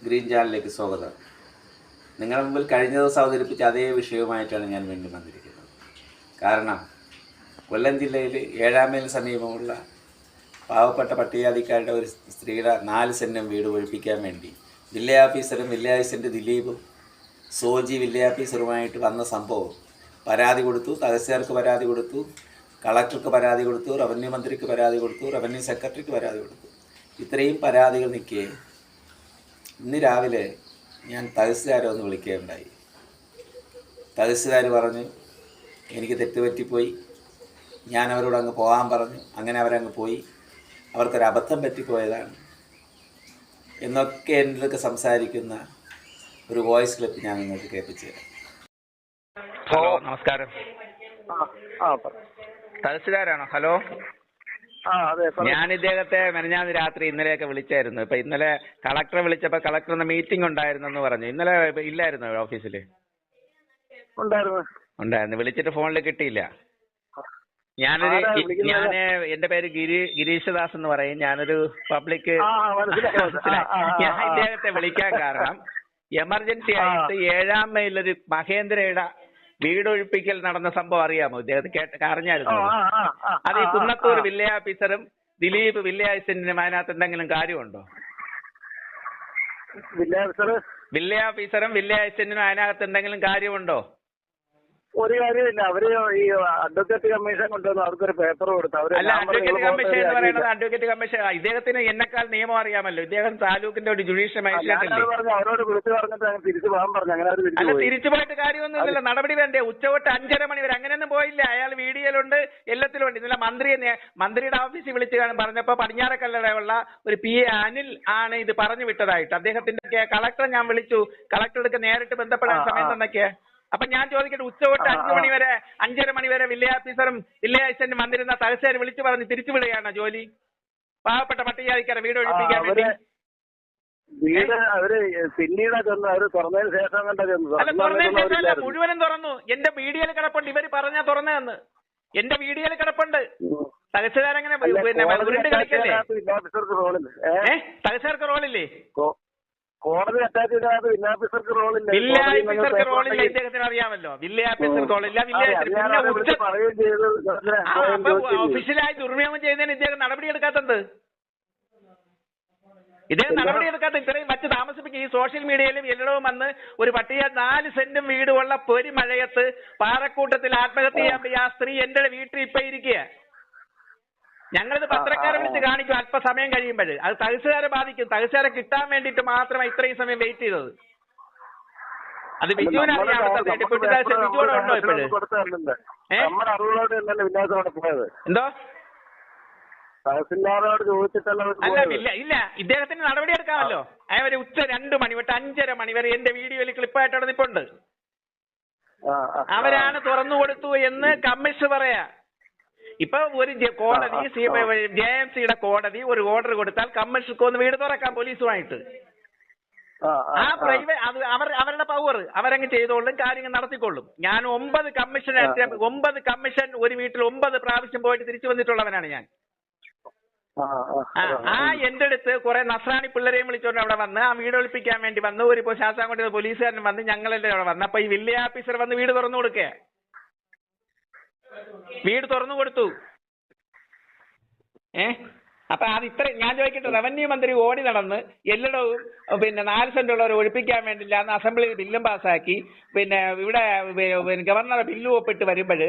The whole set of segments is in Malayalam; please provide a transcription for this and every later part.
ഗ്രീൻ ചാനലിലേക്ക് സ്വാഗതം. നിങ്ങളുടെ മുമ്പിൽ കഴിഞ്ഞ ദിവസം അവതരിപ്പിച്ച അതേ വിഷയവുമായിട്ടാണ് ഞാൻ വീണ്ടും വന്നിരിക്കുന്നത്. കാരണം കൊല്ലം ജില്ലയിൽ 7 മൈൽ സമീപമുള്ള പാവപ്പെട്ട പട്ടികജാതിക്കാരുടെ ഒരു സ്ത്രീയുടെ 4 സെൻറ്റും വീട് ഒഴിപ്പിക്കാൻ വേണ്ടി വില്ലേജ് ഓഫീസറും വില്ലേജ് അസിസ്റ്റൻ്റ് ദിലീപും സോജി വില്ലേജ് ഓഫീസറുമായിട്ട് വന്ന സംഭവം പരാതി കൊടുത്തു. തഹസിൽദാർക്ക് പരാതി കൊടുത്തു, കളക്ടർക്ക് പരാതി കൊടുത്തു, റവന്യൂ മന്ത്രിക്ക് പരാതി കൊടുത്തു, റവന്യൂ സെക്രട്ടറിക്ക് പരാതി കൊടുത്തു. ഇത്രയും പരാതികൾ നിൽക്കെ ഇന്ന് രാവിലെ ഞാൻ തഹസിൽദാരെ ഒന്ന് വിളിക്കുകയുണ്ടായി. തഹസിൽദാർ പറഞ്ഞു എനിക്ക് തെറ്റുപറ്റിപ്പോയി, ഞാൻ അവരോട് അങ്ങ് പോകാൻ പറഞ്ഞു. അങ്ങനെ അവരങ്ങ് പോയി, അവർക്കൊരു അബദ്ധം പറ്റിപ്പോയതാണ് എന്നൊക്കെ എന്നൊക്കെ സംസാരിക്കുന്ന ഒരു വോയിസ് ക്ലിപ്പ് ഞാൻ നിങ്ങൾക്ക് കേൾപ്പിച്ചു തരാം. ഹലോ, നമസ്കാരം. തഹസിൽദാരാണോ? ഹലോ, ഞാൻ ഇദ്ദേഹത്തെ മെനഞ്ഞാന്ന് രാത്രി ഇന്നലെയൊക്കെ വിളിച്ചായിരുന്നു. ഇപ്പൊ ഇന്നലെ കളക്ടറെ വിളിച്ചപ്പോ കളക്ടർ മീറ്റിംഗ് ഉണ്ടായിരുന്നെന്ന് പറഞ്ഞു. ഇന്നലെ ഇല്ലായിരുന്നു ഓഫീസില്? ഉണ്ടായിരുന്നു. വിളിച്ചിട്ട് ഫോണിൽ കിട്ടിയില്ല. ഞാന് എന്റെ പേര് ഗിരീഷദാസ് എന്ന് പറയും. ഞാനൊരു പബ്ലിക്. ഞാൻ ഇദ്ദേഹത്തെ വിളിക്കാൻ കാരണം എമർജൻസി ആയിട്ട് 7 മൈലൊരു മഹേന്ദ്രയുടെ വീടൊഴിപ്പിക്കൽ നടന്ന സംഭവം അറിയാമോ? ഇദ്ദേഹത്തെ അറിഞ്ഞായിരുന്നു? അത് ഈ കുന്നത്തൂർ വില്ലേജ് ഓഫീസറും ദിലീപ് വില്ലേജ് അസിസ്റ്റന്റിനും അതിനകത്ത് എന്തെങ്കിലും കാര്യമുണ്ടോ? വില്ലേജ് ഓഫീസറും വില്ലേജ് അസിസ്റ്റന്റിനും അതിനകത്ത് എന്തെങ്കിലും കാര്യമുണ്ടോ? ഒരു കാര്യമില്ല. അവര് ഈ അഡ്വക്കേറ്റ് കമ്മീഷൻ കൊണ്ടുവന്ന് അവർക്കൊരു പേപ്പർ കൊടുത്തു. അല്ല, അഡ്വക്കേറ്റ് കമ്മീഷൻ എന്ന് പറയുന്നത് അഡ്വക്കേറ്റ് കമ്മീഷൻ ഇദ്ദേഹത്തിന് എന്നെക്കാൾ നിയമം അറിയാമല്ലോ. ഇദ്ദേഹം താലൂക്കിന്റെ ഒരു ജുഡീഷ്യൽ മജിസ്ട്രേറ്റ് അല്ലേ? അവരോട് വിളിച്ചു പറഞ്ഞിട്ട് തിരിച്ചു പോകാൻ പറഞ്ഞു. അങ്ങനെ അല്ല, തിരിച്ചു പോയിട്ട് കാര്യമൊന്നുമില്ലല്ലോ. നടപടി വേണ്ടേ? ഉച്ചതൊട്ട് 5:30 മണി വരെ അങ്ങനെയൊന്നും പോയില്ല. അയാൾ വീഡിയോയിലുണ്ട്, എല്ലാത്തിലും ഉണ്ട്. ഇന്നലെ മന്ത്രിയുടെ ഓഫീസിൽ വിളിച്ച് പറഞ്ഞപ്പോ പടിഞ്ഞാറക്കല്ലടയുള്ള ഒരു PA അനിൽ ആണ് ഇത് പറഞ്ഞു വിട്ടതായിട്ട്. അദ്ദേഹത്തിന്റെ കളക്ടറെ ഞാൻ വിളിച്ചു. കളക്ടർക്ക് നേരിട്ട് ബന്ധപ്പെടാൻ സമയം തന്നൊക്കെ. അപ്പൊ ഞാൻ ചോദിക്കട്ടെ, ഉച്ചതൊട്ട് 5 മണി വരെ 5:30 മണി വരെ വില്ലേജ് ഓഫീസറും വില്ലേജ് അസിസ്റ്റന്റും വന്നിരുന്ന തഹസിൽദാർ വിളിച്ചു പറഞ്ഞ് തിരിച്ചുവിടുകയാണോ ജോലി? പാവപ്പെട്ട പട്ടികജാതിക്കാരെ വീട് ഒഴിപ്പിക്കാൻ വേണ്ടി. അല്ല, തുറന്നതിന് ശേഷമല്ല, മുഴുവനും തുറന്നു. എന്റെ വീഡിയോയിൽ കിടപ്പുണ്ട്. ഇവര് പറഞ്ഞാ തുറന്നതെന്ന് എന്റെ വീഡിയോയിൽ കിടപ്പുണ്ട്. തഹസിൽദാർ അങ്ങനെ ഉരുണ്ട് കളിക്കല്ലേ? തഹസിൽദാർക്ക് റോളില്ലേ? കോടതി അറ്റാച്ച് ചെയ്താൽ വില്ലേജ് ഓഫീസർക്ക് റോളില്ല. വില്ലേജ് ഓഫീസർക്ക് റോളില്ല. ഇദ്ദേഹത്തിന് അറിയാമല്ലോ. വില്ലേജ് ഓഫീസർക്ക് റോളില്ല. ഒഫീഷ്യലായി ദുർവിനിയോഗം ചെയ്യുന്നതിന് ഇദ്ദേഹം നടപടിയെടുക്കാത്തത്. ഇത്രയും വച്ച് താമസിപ്പിക്കും. ഈ സോഷ്യൽ മീഡിയയിലും എല്ലായിടവും വന്ന് ഒരു പട്ടിക 4 സെന്റും വീടുള്ള പൊരിമഴയത്ത് പാറക്കൂട്ടത്തിൽ ആത്മഹത്യ ചെയ്യാൻ പോയി ആ സ്ത്രീ എന്റെ വീട്ടിൽ ഇപ്പൊ ഇരിക്കുക. ഞങ്ങളിത് പത്രക്കാരെ വിളിച്ച് കാണിക്കും അല്പസമയം കഴിയുമ്പോൾ. അത് തഹസിൽദാരെ ബാധിക്കും. തഹസിൽദാരെ കിട്ടാൻ വേണ്ടിയിട്ട് മാത്രമാണ് ഇത്രയും സമയം വെയിറ്റ് ചെയ്തത്. അത് ബിജുവിനെ അറിയാം. ഡെപ്യൂട്ടി തഹസിൽ ബിജുവിടെ ഉണ്ടോ ഇപ്പോഴും? എന്തോ? അല്ല, ഇല്ല. ഇദ്ദേഹത്തിന് നടപടി എടുക്കാമല്ലോ. ഒരു ഉച്ച 2 മണി തൊട്ട് 5:30 മണി വരെ എന്റെ വീഡിയോയിൽ ക്ലിപ്പായിട്ട് അവിടെ നിൽപ്പുണ്ട്. അവരാണ് തുറന്നു കൊടുത്തു എന്ന് കമ്മീഷൻ പറയാ. ഇപ്പൊ ഒരു കോടതി JMCയുടെ കോടതി ഒരു ഓർഡർ കൊടുത്താൽ കമ്മീഷർക്ക് ഒന്ന് വീട് തുറക്കാം പോലീസുമായിട്ട്. ആ പ്രൈവറ്റ് അത് അവരുടെ പവർ അവരങ്ങ് ചെയ്തോളും, കാര്യങ്ങൾ നടത്തിക്കൊള്ളും. ഞാൻ 9 കമ്മീഷൻ ഒരു വീട്ടിൽ 9 പ്രാവശ്യം പോയിട്ട് തിരിച്ചു വന്നിട്ടുള്ളവനാണ് ഞാൻ. എന്റെ അടുത്ത് കുറെ നസ്രാണി പിള്ളേരെയും വിളിച്ചോണ്ട് അവിടെ വന്ന് ആ വീട് ഒളിപ്പിക്കാൻ വേണ്ടി വന്ന് ഒരു ശാസ്താംകോട്ട പോലീസുകാരൻ വന്ന് ഞങ്ങളെല്ലാം അവിടെ വന്ന്. അപ്പൊ ഈ വില്ലേജ് ഓഫീസർ വന്ന് വീട് തുറന്നു കൊടുക്കേ. വീട് തുറന്നു കൊടുത്തു. അപ്പൊ അത് ഇത്ര ഞാൻ ചോദിക്കട്ടെ, റവന്യൂ മന്ത്രി ഓടി നടന്ന് എല്ലായിടവും 4 സെന്റുള്ളവർ ഒഴിപ്പിക്കാൻ വേണ്ടില്ല എന്ന് അസംബ്ലിയിൽ ബില്ലും പാസ്സാക്കി. ഇവിടെ ഗവർണറെ ബില്ല് ഒപ്പിട്ട് വരുമ്പോൾ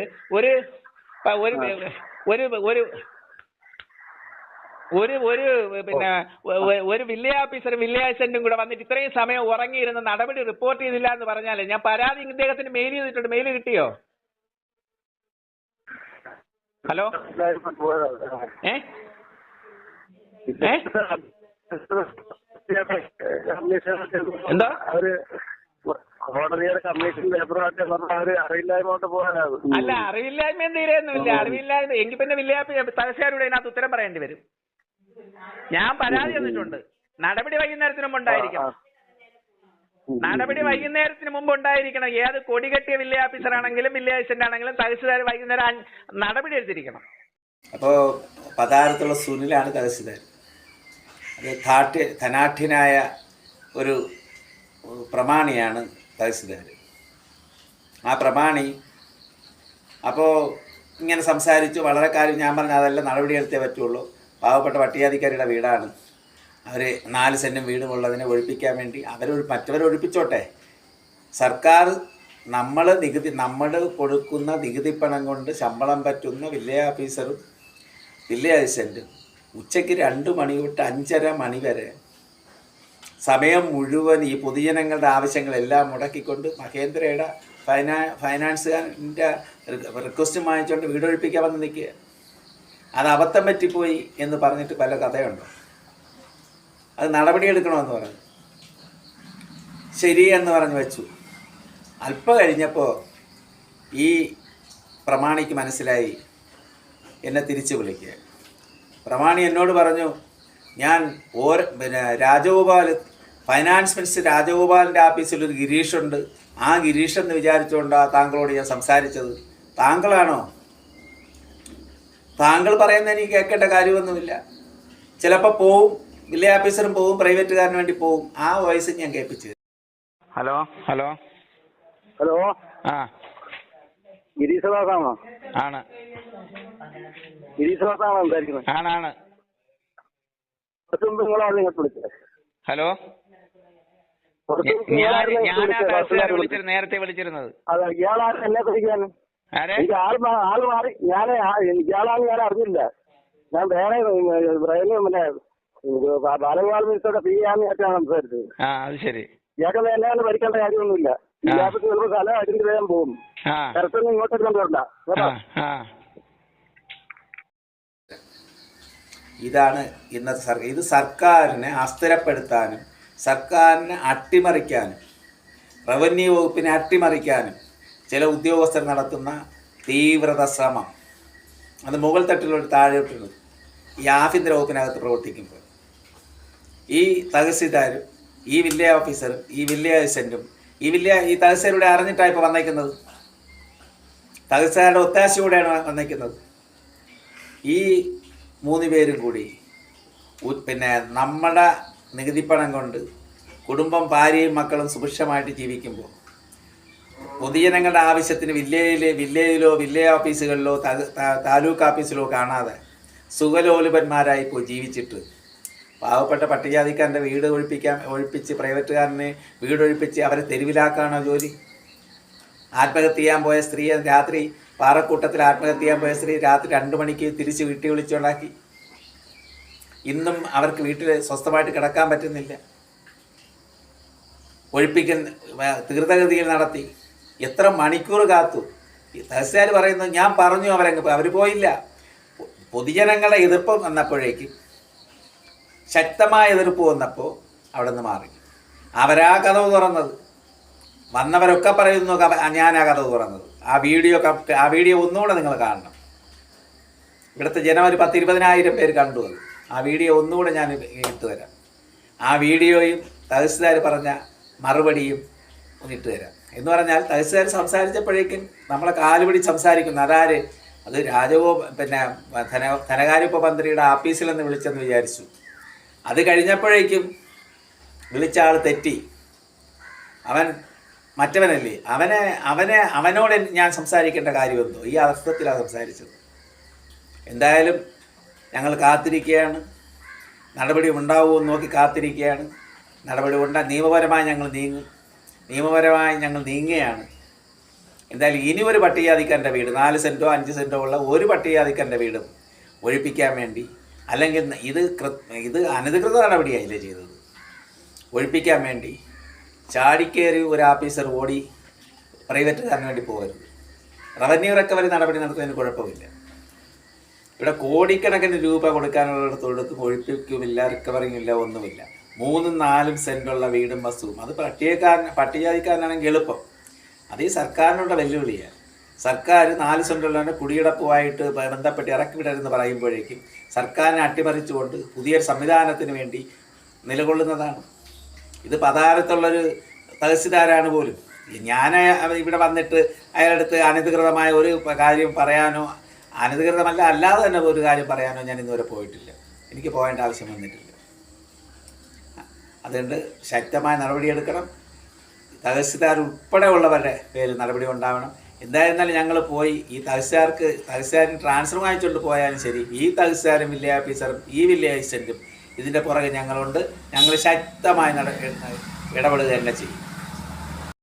ഒരു വില്ലേജ് ഓഫീസറും വില്ലേജ് അസിസ്റ്റന്റും കൂടെ വന്നിട്ട് ഇത്രയും സമയം ഉറങ്ങിയിരുന്ന നടപടി റിപ്പോർട്ട് ചെയ്തില്ല എന്ന് പറഞ്ഞാലേ ഞാൻ പരാതി ഇദ്ദേഹത്തിന് മെയിൽ ചെയ്തിട്ടുണ്ട്. മെയിൽ കിട്ടിയോ? ഹലോ, എന്താ? അല്ല, അറിവില്ലായ്മ തീരെയൊന്നുമില്ല. അറിവില്ലായ്മ എങ്കിൽ പിന്നെ വില്ലേജ് തഹസിൽദാരുടെ അതിനകത്ത് ഉത്തരം പറയേണ്ടി വരും. ഞാൻ പരാതി തന്നിട്ടുണ്ട്. നടപടി വൈകുന്നേരത്തിന് മുമ്പ് ഉണ്ടായിരിക്കണം. ഏത് കൊടികെട്ടിയ വില്ലേജ് ഓഫീസർ ആണെങ്കിലും വില്ലേജ് അസിസ്റ്റന്റ് ആണെങ്കിലും തഹസിൽദാർ വൈകുന്നേരം നടപടി എടുത്തിരിക്കണം. അപ്പോൾ പതാരത്തുള്ള സുനിലാണ് തഹസിൽദാർ. അത് ധനാഠ്യനായ ഒരു പ്രമാണിയാണ് തഹസിൽദാർ. ആ പ്രമാണി അപ്പോൾ ഇങ്ങനെ സംസാരിച്ചു. വളരെ കാര്യം ഞാൻ പറഞ്ഞു അതെല്ലാം നടപടിയെടുത്തേ പറ്റുള്ളൂ. പാവപ്പെട്ട പട്ടികജാതിക്കാരുടെ വീടാണ്, അവർ 4 സെൻറ്റും വീടുമുള്ളതിനെ ഒഴിപ്പിക്കാൻ വേണ്ടി മറ്റവരെ ഒഴിപ്പിച്ചോട്ടെ. സർക്കാർ നമ്മൾ കൊടുക്കുന്ന നികുതിപ്പണം കൊണ്ട് ശമ്പളം പറ്റുന്ന വില്ലേജ് ഓഫീസറും വില്ലേജ് അസിസ്റ്റൻറ്റും ഉച്ചയ്ക്ക് 2 മണി തൊട്ട് 5:30 മണി വരെ സമയം മുഴുവൻ ഈ പൊതുജനങ്ങളുടെ ആവശ്യങ്ങളെല്ലാം മുടക്കിക്കൊണ്ട് മഹേന്ദ്രയുടെ ഫൈനാൻസുകാരൻ്റെ റിക്വസ്റ്റ് വാങ്ങിച്ചുകൊണ്ട് വീടൊഴിപ്പിക്കാൻ വന്ന് നിൽക്കുക. അത് അബദ്ധം പറ്റിപ്പോയി എന്ന് പറഞ്ഞിട്ട് പല കഥയുണ്ടോ? അത് നടപടിയെടുക്കണമെന്ന് പറഞ്ഞു. ശരിയെന്ന് പറഞ്ഞു വെച്ചു. അല്പം കഴിഞ്ഞപ്പോൾ ഈ പ്രമാണിക്ക് മനസ്സിലായി എന്നെ തിരിച്ചു വിളിക്കുക. പ്രമാണി എന്നോട് പറഞ്ഞു, ഞാൻ രാജഗോപാൽ ഫൈനാൻസ് മിനിസ്റ്റർ രാജഗോപാലിൻ്റെ ഓഫീസിൽ ഒരു ഗിരീഷുണ്ട്, ആ ഗിരീഷ് എന്ന് വിചാരിച്ചുകൊണ്ടാണ് താങ്കളോട് ഞാൻ സംസാരിച്ചത്. താങ്കളാണോ? താങ്കൾ പറയുന്നത് എനിക്ക് കേൾക്കേണ്ട കാര്യമൊന്നുമില്ല. ചിലപ്പോൾ പോവും, വില്ലേജ് ഓഫീസറും പോവും, പ്രൈവറ്റുകാരന് വേണ്ടി പോവും. ആ വോയിസ് ഞാൻ കേൾപ്പിച്ചു. ഹലോ ഹലോ ഹലോ, ആ ഗിരീശദാസാണോ? ആണ്. ഗിരീശദാസാണോ സംസാരിക്കുന്നത്? ആണാണ്. നിങ്ങളാണ് നിങ്ങൾ വിളിച്ചത്? ഹലോ, നേരത്തെ വിളിച്ചിരുന്നത്. അതെ, ഇയാളാണ് എന്നെ വിളിക്കാൻ. എനിക്ക് ആള് മാറി. ഇയാളാണ് ഞാൻ അറിഞ്ഞില്ല. ഞാൻ വേറെ ബാലഗോപാൽ മിനിസ്റ്ററുടെ പി ആന്ന് ആയിട്ടാണ് സംസാരിച്ചത്. അത് ശരി. ഇയാൾക്ക് എന്നെ ഭരിക്കേണ്ട കാര്യമൊന്നുമില്ല. ഇയാൾക്ക് ചിലപ്പോൾ സ്ഥലം അതിന്റെ വേഗം പോകും. കരത്തൊന്നും ഇങ്ങോട്ടേക്ക് കൊണ്ടുവരണ്ട. ഇതാണ് ഇന്നത്തെ സർക്കാർ. ഇത് സർക്കാരിനെ അസ്ഥിരപ്പെടുത്താനും സർക്കാരിനെ അട്ടിമറിക്കാനും റവന്യൂ വകുപ്പിനെ അട്ടിമറിക്കാനും ചില ഉദ്യോഗസ്ഥർ നടത്തുന്ന തീവ്രത ശ്രമം. അത് മുകൾ തട്ടിലൊരു താഴോട്ടുള്ളത്. ഈ ആഭ്യന്തര വകുപ്പിനകത്ത് പ്രവർത്തിക്കുമ്പോൾ ഈ തഹസിൽദാരും ഈ വില്ലേജ് ഓഫീസറും ഈ വില്ലേജ് അസിസ്റ്റൻറ്റും ഈ തഹസിൽദാരുടെ അറിഞ്ഞിട്ടാണ് ഇപ്പോൾ വന്നേക്കുന്നത്. തഹസിൽദാരുടെ ഒത്താശയോടെയാണ് വന്നേക്കുന്നത്. ഈ 3 പേരും കൂടി പിന്നെ നമ്മുടെ നികുതിപ്പണം കൊണ്ട് കുടുംബം, ഭാര്യയും മക്കളും സുഭിക്ഷമായിട്ട് ജീവിക്കുമ്പോൾ പൊതുജനങ്ങളുടെ ആവശ്യത്തിന് വില്ലേജിലോ വില്ലേജ് ഓഫീസുകളിലോ താലൂക്ക് ഓഫീസിലോ കാണാതെ സുഖലോലുപന്മാരായി പോയി ജീവിച്ചിട്ട് പാവപ്പെട്ട പട്ടികജാതിക്കാരൻ്റെ വീട് ഒഴിപ്പിച്ച് പ്രൈവറ്റുകാരനെ വീടൊഴിപ്പിച്ച് അവരെ തെരുവിലാക്കാണോ ജോലി? ആത്മഹത്യ ചെയ്യാൻ പോയ സ്ത്രീ രാത്രി പാറക്കൂട്ടത്തിൽ ആത്മഹത്യ ചെയ്യാൻ പോയ സ്ത്രീ രാത്രി 2 മണിക്ക് തിരിച്ച് വീട്ടിൽ വിളിച്ചുണ്ടാക്കി. ഇന്നും അവർക്ക് വീട്ടിൽ സ്വസ്ഥമായിട്ട് കിടക്കാൻ പറ്റുന്നില്ല. തീർത്ഥഗതിയിൽ നടത്തി എത്ര മണിക്കൂർ കാത്തു. ഈ തഹസിൽദാർ പറയുന്നത് ഞാൻ പറഞ്ഞു, അവർ പോയില്ല. പൊതുജനങ്ങളുടെ എതിർപ്പ് വന്നപ്പോഴേക്കും, ശക്തമായ എതിർപ്പ് വന്നപ്പോൾ അവിടെ നിന്ന് മാറി. അവരാ കഥവ് തുറന്നത്. വന്നവരൊക്കെ പറയുന്നു ഞാനാ കഥവ് തുറന്നത്. ആ വീഡിയോ ഒന്നുകൂടെ നിങ്ങൾ കാണണം. ഇവിടുത്തെ ജനം ഒരു 10-20,000 പേര് കണ്ടു. അത് ആ വീഡിയോ ഒന്നുകൂടെ ഞാൻ ഇട്ടുതരാം. ആ വീഡിയോയും തഹസിൽദാർ പറഞ്ഞ മറുപടിയും ഇട്ട് തരാം. എന്ന് പറഞ്ഞാൽ തഹസിൽദാർ സംസാരിച്ചപ്പോഴേക്കും നമ്മളെ കാലുപിടി സംസാരിക്കുന്നു. അതാര്? അത് ധനകാര്യ മന്ത്രിയുടെ ഓഫീസിൽ നിന്ന് വിളിച്ചെന്ന് വിചാരിച്ചു. അത് കഴിഞ്ഞപ്പോഴേക്കും വിളിച്ച ആൾ തെറ്റി. അവൻ മറ്റവനല്ലേ, അവനോട് ഞാൻ സംസാരിക്കേണ്ട കാര്യമെന്തോ ഈ അർത്ഥത്തിലാണ് സംസാരിച്ചത്. എന്തായാലും ഞങ്ങൾ കാത്തിരിക്കുകയാണ്. നടപടി ഉണ്ടാവുമെന്ന് നോക്കി കാത്തിരിക്കുകയാണ്. നടപടി നിയമപരമായി ഞങ്ങൾ നീങ്ങുകയാണ്. എന്തായാലും ഇനി ഒരു പട്ടികജാതിക്കാരൻ്റെ വീട് 4 സെൻറ്റോ 5 സെൻറ്റോ ഉള്ള ഒരു പട്ടികജാതിക്കാരൻ്റെ വീടും ഒഴിപ്പിക്കാൻ വേണ്ടി, അല്ലെങ്കിൽ ഇത് അനധികൃത നടപടിയായില്ലേ ചെയ്തത്, ഒഴിപ്പിക്കാൻ വേണ്ടി ചാടിക്കേറി ഒരു ഓഫീസർ ഓടി പ്രൈവറ്റുകാരന് വേണ്ടി പോകരുത്. റവന്യൂ റിക്കവറി നടപടി നടത്തുന്നതിന് കുഴപ്പമില്ല. ഇവിടെ കോടിക്കണക്കിന് രൂപ കൊടുക്കാനുള്ളിടത്ത് കൊടുക്കും, ഒഴിപ്പിക്കുമില്ല, റിക്കവറിങ് ഇല്ല, ഒന്നുമില്ല. 3-4 സെൻറ്റുള്ള വീടും വസ്തുവും. അത് പട്ടികജാതിക്കാരനാണെങ്കിൽ എളുപ്പം. അത് ഈ സർക്കാരിനുള്ള വെല്ലുവിളിയാണ്. സർക്കാർ 4 സെൻറ്റുള്ളവൻ്റെ കുടിയിടപ്പുമായിട്ട് ബന്ധപ്പെട്ട് ഇറക്കി വിടരുതെന്ന് പറയുമ്പോഴേക്കും സർക്കാരിനെ അട്ടിമറിച്ചുകൊണ്ട് പുതിയൊരു സംവിധാനത്തിന് വേണ്ടി നിലകൊള്ളുന്നതാണ്. ഇത് പതാരത്തുള്ളൊരു തഹസിൽദാരാണ് പോലും. ഞാൻ ഇവിടെ വന്നിട്ട് അയാളടുത്ത് അനധികൃതമായ ഒരു കാര്യം പറയാനോ, അനധികൃതമല്ല അല്ലാതെ തന്നെ ഒരു കാര്യം പറയാനോ ഞാൻ ഇന്നുവരെ പോയിട്ടില്ല. എനിക്ക് പോകേണ്ട ആവശ്യം വന്നിട്ടില്ല. അതുകൊണ്ട് ശക്തമായ നടപടിയെടുക്കണം. തഹസിൽദാർ ഉൾപ്പെടെ ഉള്ളവരുടെ പേരിൽ നടപടി ഉണ്ടാവണം. എന്തായിരുന്നാലും ഞങ്ങൾ പോയി ഈ തഹസിൽദാരിന് ട്രാൻസ്ഫർ വാങ്ങിച്ചുകൊണ്ട് പോയാലും ശരി, ഈ തഹസിൽദാരും വില്ലേജ് ഓഫീസറും ഈ വില്ലേജ് അസിസ്റ്റൻറ്റും ഇതിൻ്റെ പുറകെ ഞങ്ങളുണ്ട്. ഞങ്ങൾ ശക്തമായി ഇടപെടുക തന്നെ ചെയ്യും.